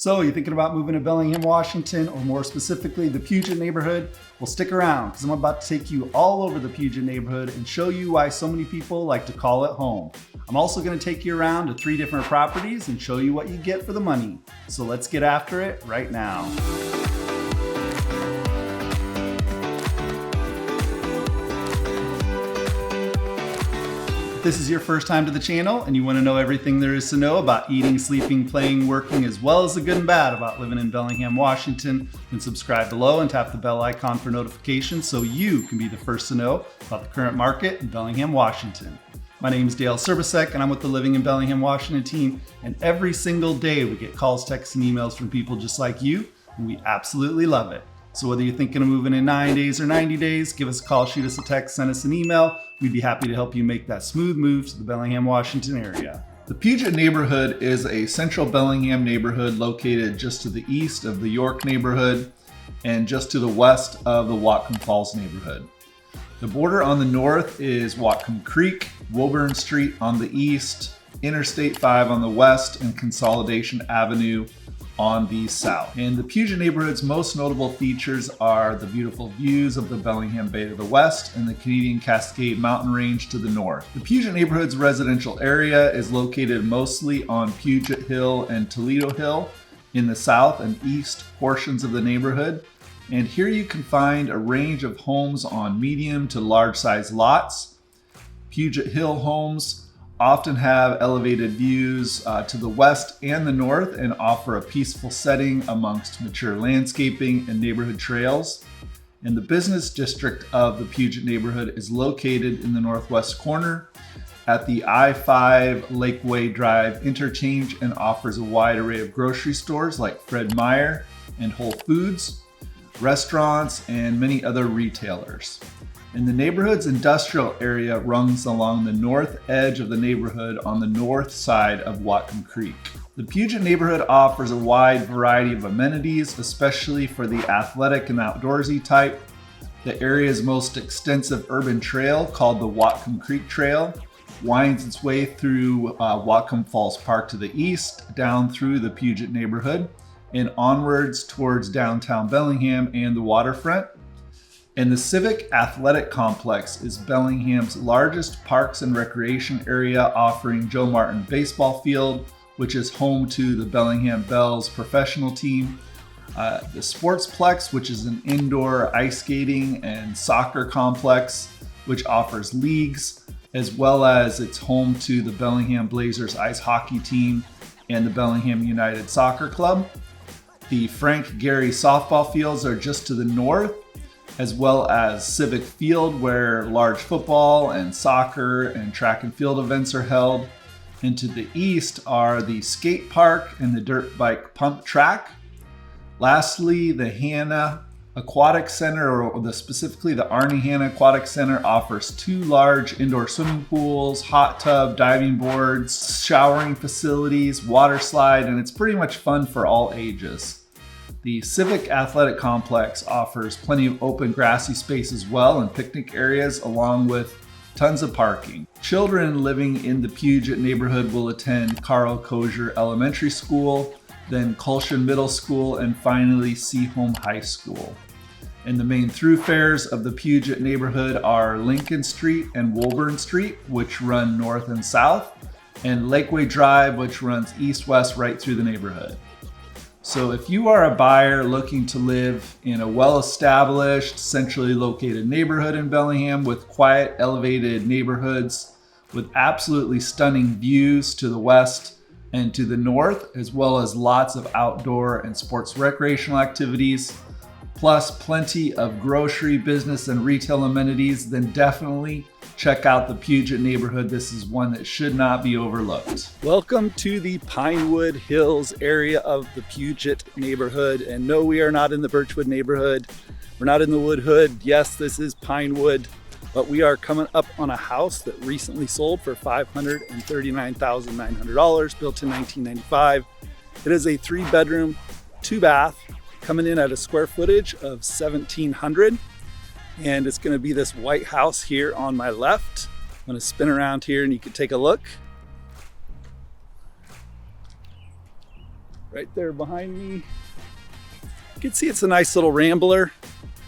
So you thinking about moving to Bellingham, Washington, or more specifically the Puget neighborhood? Well, stick around because I'm about to take you all over the Puget neighborhood and show you why so many people like to call it home. I'm also going to take you around to 3 different properties and show you what you get for the money. So let's get after it right now. If this is your first time to the channel and you want to know everything there is to know about eating, sleeping, playing, working, as well as the good and bad about living in Bellingham, Washington, then subscribe below and tap the bell icon for notifications so you can be the first to know about the current market in Bellingham, Washington. My name is Dale Serbasek and I'm with the Living in Bellingham, Washington team, and every single day we get calls, texts, and emails from people just like you, and we absolutely love it. So whether you're thinking of moving in 9 days or 90 days, give us a call, shoot us a text, send us an email. We'd be happy to help you make that smooth move to the Bellingham, Washington area. The Puget neighborhood is a Central Bellingham neighborhood located just to the east of the York neighborhood and just to the west of the Whatcom Falls neighborhood. The border on the north is Whatcom Creek, Woburn Street on the east, Interstate 5 on the west, and Consolidation Avenue on the south. And the Puget neighborhood's most notable features are the beautiful views of the Bellingham Bay to the west and the Canadian Cascade mountain range to the north. The Puget neighborhood's residential area is located mostly on Puget Hill and Toledo Hill in the south and east portions of the neighborhood. And here you can find a range of homes on medium to large size lots. Puget Hill homes often have elevated views to the west and the north and offer a peaceful setting amongst mature landscaping and neighborhood trails. And the business district of the Puget neighborhood is located in the northwest corner at the I-5 Lakeway Drive interchange and offers a wide array of grocery stores like Fred Meyer and Whole Foods, restaurants, and many other retailers. And the neighborhood's industrial area runs along the north edge of the neighborhood on the north side of Whatcom Creek. The Puget neighborhood offers a wide variety of amenities, especially for the athletic and outdoorsy type. The area's most extensive urban trail, called the Whatcom Creek Trail, winds its way through Whatcom Falls Park to the east, down through the Puget neighborhood, and onwards towards downtown Bellingham and the waterfront. And the Civic Athletic Complex is Bellingham's largest parks and recreation area, offering Joe Martin Baseball Field, which is home to the Bellingham Bells professional team, the Sportsplex, which is an indoor ice skating and soccer complex, which offers leagues, as well as it's home to the Bellingham Blazers ice hockey team and the Bellingham United Soccer Club. The Geri softball fields are just to the north, as well as Civic Field, where large football and soccer and track and field events are held. And to the east are the skate park and the dirt bike pump track. Lastly, the Hanna Aquatic Center, or specifically the Arne Hanna Aquatic Center, offers 2 large indoor swimming pools, hot tub, diving boards, showering facilities, water slide, and it's pretty much fun for all ages. The Civic Athletic Complex offers plenty of open grassy space as well and picnic areas, along with tons of parking. Children living in the Puget neighborhood will attend Carl Cozier Elementary School, then Kulshan Middle School, and finally Sehome High School. And the main thoroughfares of the Puget neighborhood are Lincoln Street and Woburn Street, which run north and south, and Lakeway Drive, which runs east-west right through the neighborhood. So if you are a buyer looking to live in a well-established, centrally located neighborhood in Bellingham with quiet, elevated neighborhoods with absolutely stunning views to the west and to the north, as well as lots of outdoor and sports recreational activities, plus plenty of grocery, business, and retail amenities, then definitely check out the Puget neighborhood. This is one that should not be overlooked. Welcome to the Pinewood Hills area of the Puget neighborhood. And no, we are not in the Birchwood neighborhood. We're not in the Wood Hood. Yes, this is Pinewood, but we are coming up on a house that recently sold for $539,900, built in 1995. It is a 3-bedroom, 2-bath, coming in at a square footage of 1,700. And it's going to be this white house here on my left. I'm going to spin around here and you can take a look. right there behind me. You can see it's a nice little rambler.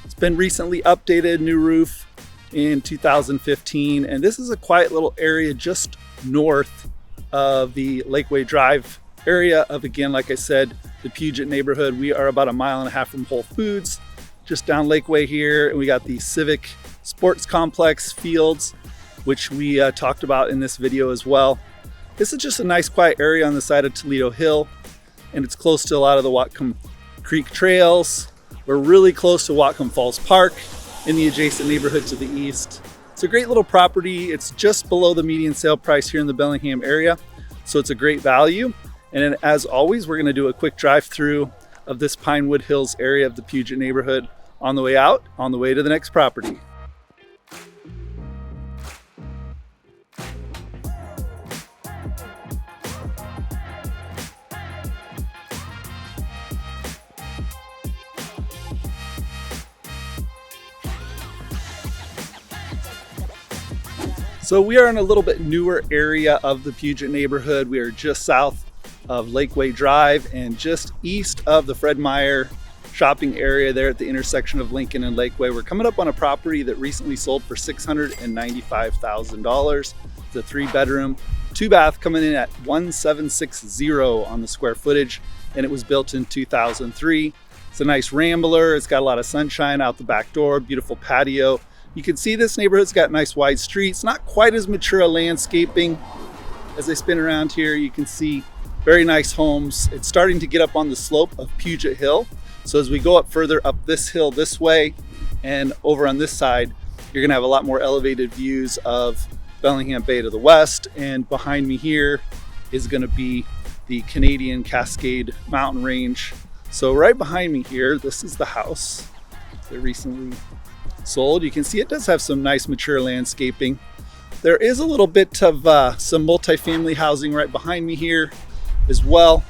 It's been recently updated, new roof in 2015, and this is a quiet little area just north of the Lakeway Drive area of, again, like I said, the Puget neighborhood. We are about 1.5 miles from Whole Foods, just down Lakeway here, and we got the Civic Sports Complex fields, which we talked about in this video as well. This is just a nice quiet area on the side of Toledo Hill, and it's close to a lot of the Whatcom Creek Trails. We're really close to Whatcom Falls Park in the adjacent neighborhood to the east. It's a great little property. It's just below the median sale price here in the Bellingham area, so it's a great value. And then, as always, we're gonna do a quick drive through of this Pinewood Hills area of the Puget neighborhood on the way out, on the way to the next property. So we are in a little bit newer area of the Puget neighborhood. We are just south of Lakeway Drive and just east of the Fred Meyer shopping area there at the intersection of Lincoln and Lakeway. We're coming up on a property that recently sold for $695,000. It's a 3-bedroom, 2-bath coming in at $1,760 on the square footage, and it was built in 2003. It's a nice rambler. It's got a lot of sunshine out the back door, beautiful patio. You can see this neighborhood's got nice wide streets, not quite as mature a landscaping. As I spin around here, you can see very nice homes. It's starting to get up on the slope of Puget Hill. So as we go up further up this hill this way and over on this side, you're gonna have a lot more elevated views of Bellingham Bay to the west. And behind me here is gonna be the Canadian Cascade mountain range. So right behind me here, this is the house that recently sold. You can see it does have some nice mature landscaping. There is a little bit of some multifamily housing right behind me here as well.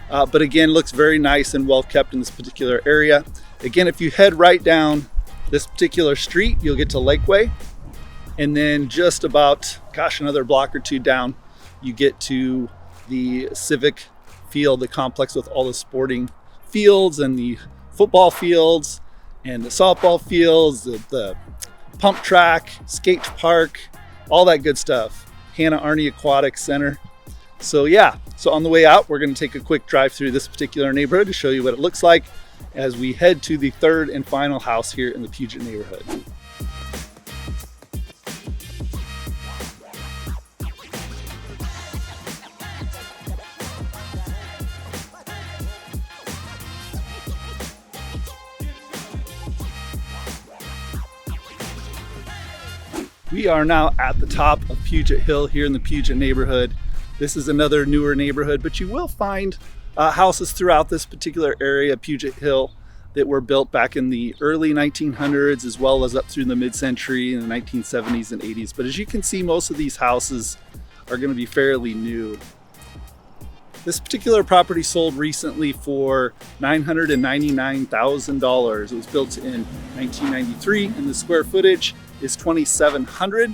But again, looks very nice and well kept in this particular area. Again, if you head right down this particular street, you'll get to Lakeway. And then just about, another block or two down, you get to the Civic field, the complex with all the sporting fields and the football fields and the softball fields, the pump track, skate park, all that good stuff. Arne Aquatic Center. So yeah, so on the way out, we're gonna take a quick drive through this particular neighborhood to show you what it looks like as we head to the third and final house here in the Puget neighborhood. We are now at the top of Puget Hill here in the Puget neighborhood. This is another newer neighborhood, but you will find houses throughout this particular area, Puget Hill, that were built back in the early 1900s as well as up through the mid-century in the 1970s and 80s. But as you can see, most of these houses are going to be fairly new. This particular property sold recently for $999,000. It was built in 1993, and the square footage is 2,700,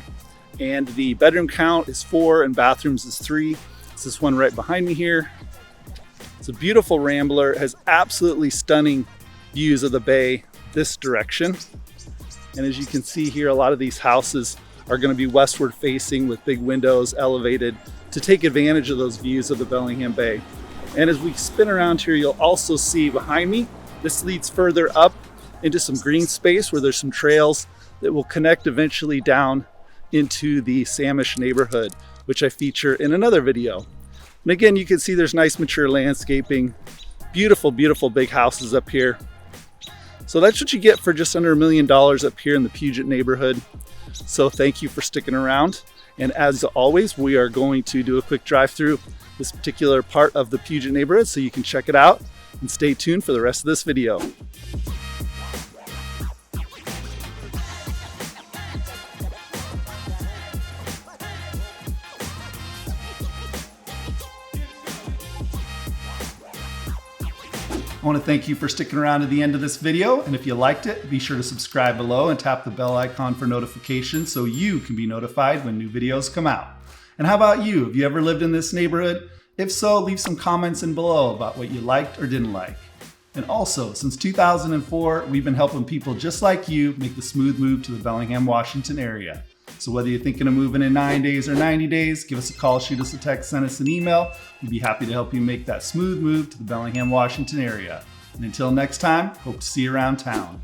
and the bedroom count is 4 and bathrooms is 3. It's this one right behind me here. It's a beautiful rambler. It has absolutely stunning views of the bay this direction. And as you can see here, a lot of these houses are going to be westward facing with big windows elevated to take advantage of those views of the Bellingham Bay. And as we spin around here, you'll also see behind me, this leads further up into some green space where there's some trails that will connect eventually down into the Samish neighborhood, which I feature in another video. And again, you can see there's nice mature landscaping, beautiful, beautiful big houses up here. So that's what you get for just under $1 million up here in the Puget neighborhood. So thank you for sticking around. And as always, we are going to do a quick drive through this particular part of the Puget neighborhood so you can check it out, and stay tuned for the rest of this video. I want to thank you for sticking around to the end of this video, and if you liked it, be sure to subscribe below and tap the bell icon for notifications so you can be notified when new videos come out. And how about you? Have you ever lived in this neighborhood? If so, leave some comments in below about what you liked or didn't like. And also, since 2004, we've been helping people just like you make the smooth move to the Bellingham, Washington area. So whether you're thinking of moving in 9 days or 90 days, give us a call, shoot us a text, send us an email. We'd be happy to help you make that smooth move to the Bellingham, Washington area. And until next time, hope to see you around town.